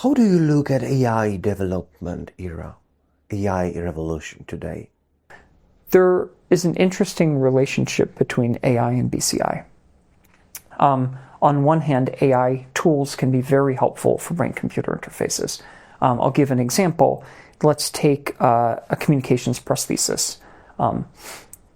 How do you look at AI development era, AI revolution today? There is an interesting relationship between AI and BCI. On one hand, AI tools can be very helpful for brain-computer interfaces. I'll give an example. Let's take a communications prosthesis.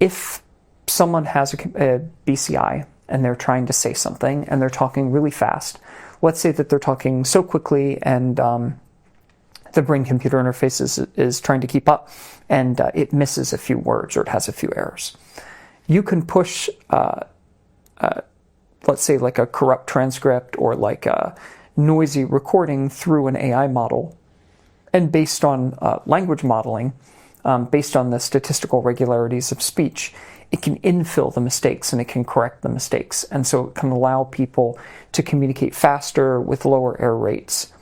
If someone has a BCI and they're trying to say something and they're talking really fast, let's say that they're talking so quickly and the brain-computer interface is trying to keep up and it misses a few words or it has a few errors. You can push, let's say like a corrupt transcript or like a noisy recording through an AI model, and based on language modeling, based on the statistical regularities of speech, it can infill the mistakes and it can correct the mistakes. And so it can allow people to communicate faster with lower error rates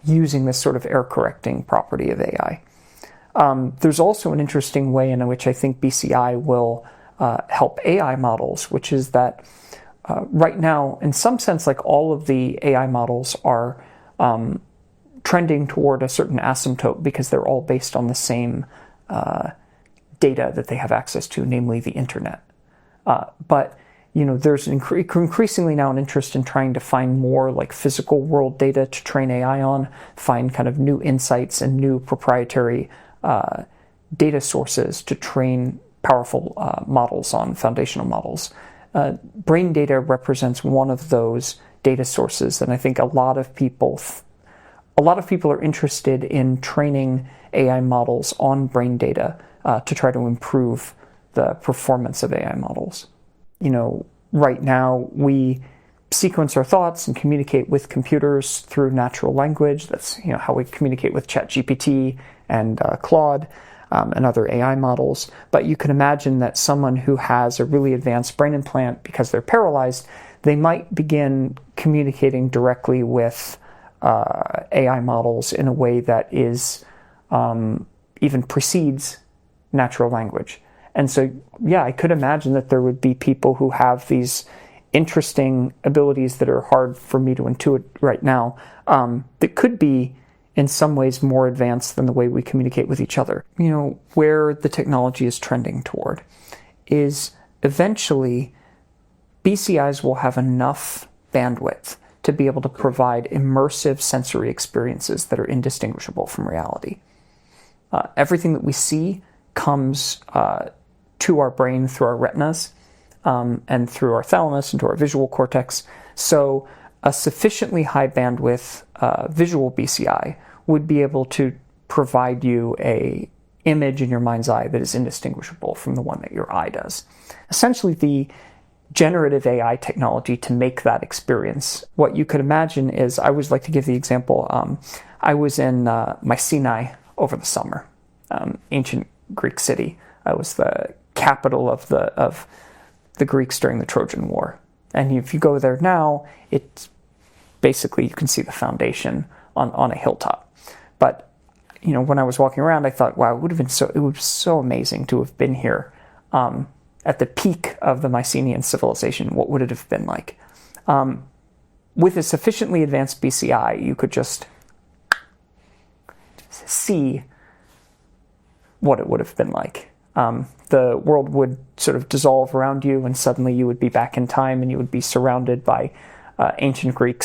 using this sort of error correcting property of AI. There's also an interesting way in which I think BCI will help AI models, which is that right now, in some sense, like all of the AI models are trending toward a certain asymptote because they're all based on the same data that they have access to, namely the internet. But there's increasingly now an interest in trying to find more like physical world data to train AI on, find kind of new insights and new proprietary data sources to train powerful models on, foundational models. Brain data represents one of those data sources, and I think a lot of people are interested in training AI models on brain data to try to improve the performance of AI models. Right now we sequence our thoughts and communicate with computers through natural language. That's how we communicate with ChatGPT and Claude and other AI models. But you can imagine that someone who has a really advanced brain implant, because they're paralyzed, they might begin communicating directly with AI models in a way that is even precedes natural language. And so, yeah, I could imagine that there would be people who have these interesting abilities that are hard for me to intuit right now, that could be in some ways more advanced than the way we communicate with each other. Where the technology is trending toward is eventually BCIs will have enough bandwidth to be able to provide immersive sensory experiences that are indistinguishable from reality. Everything that we see comes to our brain through our retinas and through our thalamus into our visual cortex. So a sufficiently high bandwidth visual BCI would be able to provide you an image in your mind's eye that is indistinguishable from the one that your eye does. Essentially, the generative AI technology to make that experience, what you could imagine is, I always like to give the example, I was in Mycenae over the summer, ancient Greek city. It was the capital of the Greeks during the Trojan War. And if you go there now, it's basically, you can see the foundation on a hilltop. But when I was walking around, I thought, wow, it was so amazing to have been here at the peak of the Mycenaean civilization. What would it have been like? With a sufficiently advanced BCI, you could just see what it would have been like. The world would sort of dissolve around you, and suddenly you would be back in time and you would be surrounded by ancient Greeks